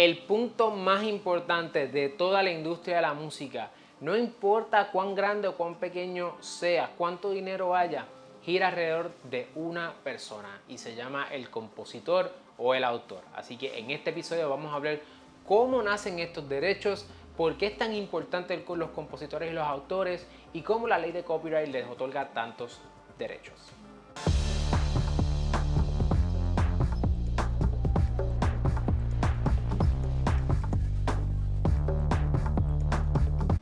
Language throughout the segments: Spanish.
el punto más importante de toda la industria de la música, no importa cuán grande o cuán pequeño sea, cuánto dinero haya, gira alrededor de una persona y se llama el compositor o el autor. Así que en este episodio vamos a hablar cómo nacen estos derechos, por qué es tan importante con los compositores y los autores y cómo la ley de copyright les otorga tantos derechos.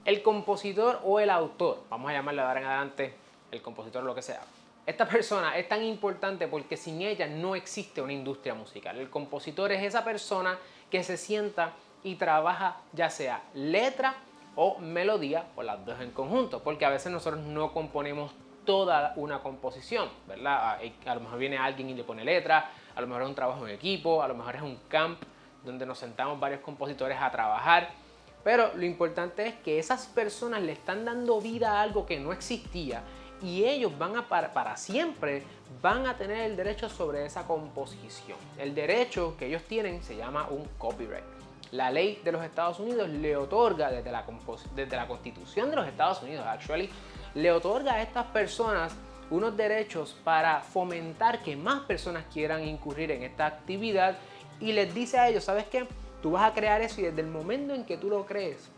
El compositor o el autor, vamos a llamarle de ahora en adelante el compositor o lo que sea. Esta persona es tan importante porque sin ella no existe una industria musical. El compositor es esa persona que se sienta y trabaja ya sea letra o melodía o las dos en conjunto, porque a veces nosotros no componemos toda una composición, ¿verdad? A lo mejor viene alguien y le pone letra, a lo mejor es un trabajo en equipo, a lo mejor es un camp donde nos sentamos varios compositores a trabajar. Pero lo importante es que esas personas le están dando vida a algo que no existía y ellos van a para siempre van a tener el derecho sobre esa composición. El derecho que ellos tienen se llama un copyright. La ley de los Estados Unidos le otorga desde la Constitución de los Estados Unidos, le otorga a estas personas unos derechos para fomentar que más personas quieran incurrir en esta actividad y les dice a ellos, ¿sabes qué? Tú vas a crear eso y desde el momento en que tú lo crees,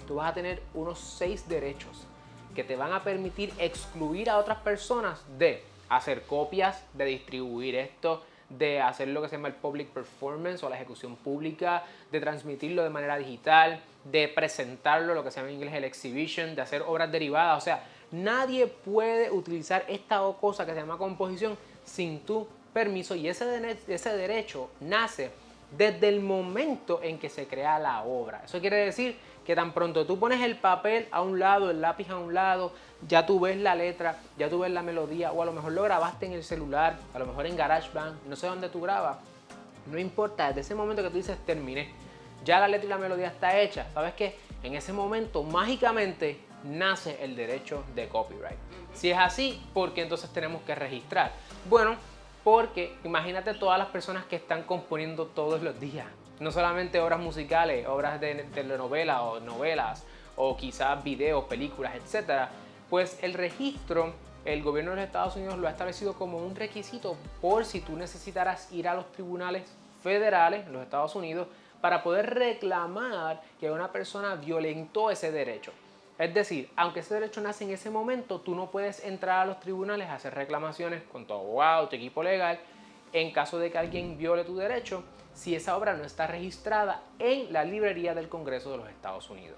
tú vas a tener unos 6 derechos que te van a permitir excluir a otras personas de hacer copias, de distribuir esto, de hacer lo que se llama el public performance o la ejecución pública, de transmitirlo de manera digital, de presentarlo, lo que se llama en inglés el exhibition, de hacer obras derivadas. O sea, nadie puede utilizar esta cosa que se llama composición sin tu permiso y ese derecho nace desde el momento en que se crea la obra. Eso quiere decir que tan pronto tú pones el papel a un lado, el lápiz a un lado, ya tú ves la letra, ya tú ves la melodía, o a lo mejor lo grabaste en el celular, a lo mejor en GarageBand, no sé dónde tú grabas. No importa, desde ese momento que tú dices terminé, ya la letra y la melodía está hecha. ¿Sabes qué? En ese momento, mágicamente, nace el derecho de copyright. Si es así, ¿por qué entonces tenemos que registrar? Bueno, porque imagínate todas las personas que están componiendo todos los días. No solamente obras musicales, obras de telenovela o novelas, o quizás videos, películas, etc. Pues el registro, el gobierno de los Estados Unidos lo ha establecido como un requisito por si tú necesitaras ir a los tribunales federales en los Estados Unidos para poder reclamar que una persona violentó ese derecho. Es decir, aunque ese derecho nace en ese momento, tú no puedes entrar a los tribunales a hacer reclamaciones con tu abogado, tu equipo legal, en caso de que alguien viole tu derecho, si esa obra no está registrada en la librería del Congreso de los Estados Unidos.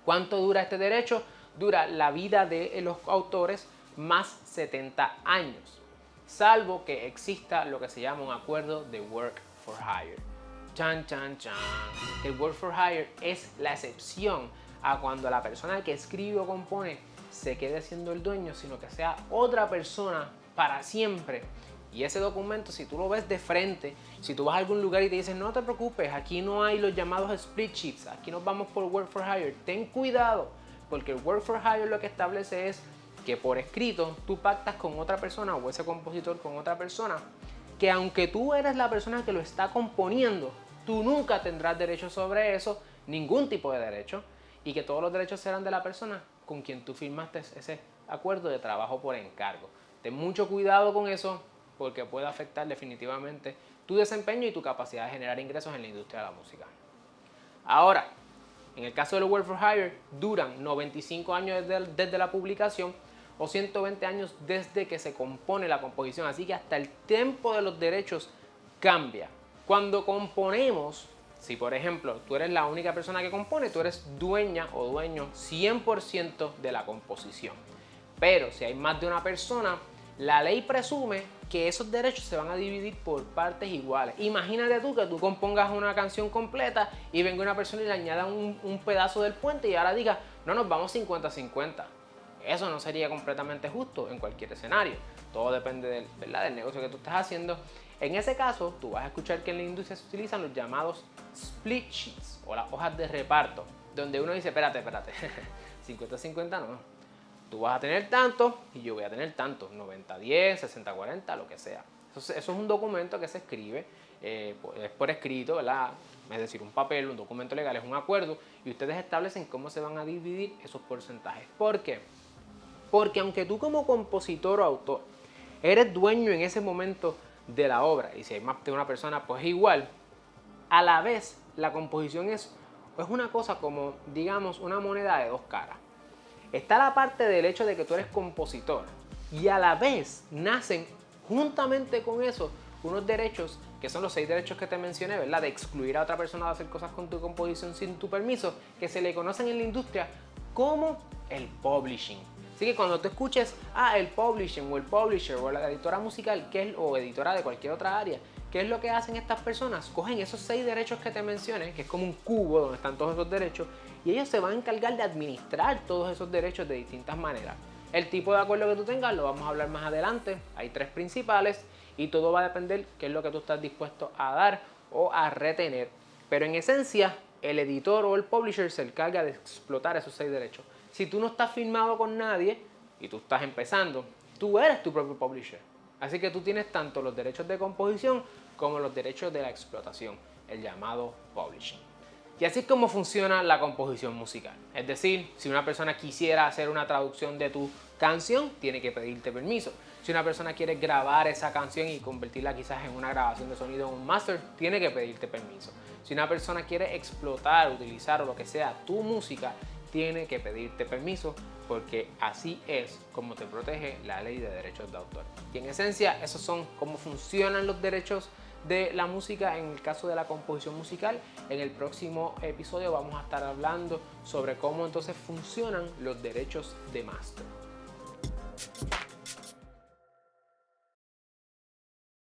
¿Cuánto dura este derecho? Dura la vida de los autores más 70 años, salvo que exista lo que se llama un acuerdo de work for hire. Chan, chan, chan. El work for hire es la excepción a cuando la persona que escribe o compone se quede siendo el dueño, sino que sea otra persona para siempre. Y ese documento, si tú lo ves de frente, si tú vas a algún lugar y te dicen no te preocupes, aquí no hay los llamados split sheets, aquí nos vamos por work for hire, ten cuidado, porque el work for hire lo que establece es que por escrito tú pactas con otra persona o ese compositor con otra persona, que aunque tú eres la persona que lo está componiendo, tú nunca tendrás derecho sobre eso, ningún tipo de derecho, y que todos los derechos serán de la persona con quien tú firmaste ese acuerdo de trabajo por encargo. Ten mucho cuidado con eso porque puede afectar definitivamente tu desempeño y tu capacidad de generar ingresos en la industria de la música. Ahora, en el caso de los work for hire, duran 95 años desde la publicación o 120 años desde que se compone la composición. Así que hasta el tiempo de los derechos cambia. Cuando componemos, si por ejemplo tú eres la única persona que compone, tú eres dueña o dueño 100% de la composición. Pero si hay más de una persona, la ley presume que esos derechos se van a dividir por partes iguales. Imagínate tú que tú compongas una canción completa y venga una persona y le añada un pedazo del puente y ahora diga, no, nos vamos 50-50. Eso no sería completamente justo en cualquier escenario. Todo depende del negocio que tú estás haciendo. En ese caso, tú vas a escuchar que en la industria se utilizan los llamados split sheets o las hojas de reparto, donde uno dice, espérate, 50-50 no. Tú vas a tener tanto y yo voy a tener tanto, 90-10, 60-40, lo que sea. Eso es un documento que se escribe, es por escrito, ¿verdad? es decir, un papel, un documento legal, es un acuerdo, y ustedes establecen cómo se van a dividir esos porcentajes. ¿Por qué? Porque aunque tú como compositor o autor eres dueño en ese momento de la obra, y si hay más de una persona, pues es igual, a la vez la composición es una cosa como, digamos, una moneda de dos caras. Está la parte del hecho de que tú eres compositor y a la vez nacen juntamente con eso unos derechos que son los 6 derechos que te mencioné, ¿verdad? De excluir a otra persona de hacer cosas con tu composición sin tu permiso, que se le conocen en la industria como el publishing. Así que cuando tú escuches el publishing o el publisher o la editora musical o editora de cualquier otra área, ¿qué es lo que hacen estas personas? Cogen esos 6 derechos que te mencioné, que es como un cubo donde están todos esos derechos, y ellos se van a encargar de administrar todos esos derechos de distintas maneras. El tipo de acuerdo que tú tengas lo vamos a hablar más adelante. Hay 3 principales y todo va a depender qué es lo que tú estás dispuesto a dar o a retener. Pero en esencia, el editor o el publisher se encarga de explotar esos 6 derechos. Si tú no estás firmado con nadie y tú estás empezando, tú eres tu propio publisher. Así que tú tienes tanto los derechos de composición como los derechos de la explotación, el llamado publishing. Y así es como funciona la composición musical. Es decir, si una persona quisiera hacer una traducción de tu canción, tiene que pedirte permiso. Si una persona quiere grabar esa canción y convertirla quizás en una grabación de sonido o un master, tiene que pedirte permiso. Si una persona quiere explotar, utilizar o lo que sea tu música, tiene que pedirte permiso, porque así es como te protege la ley de derechos de autor. Y en esencia, esos son cómo funcionan los derechos de la música en el caso de la composición musical. En el próximo episodio vamos a estar hablando sobre cómo entonces funcionan los derechos de máster.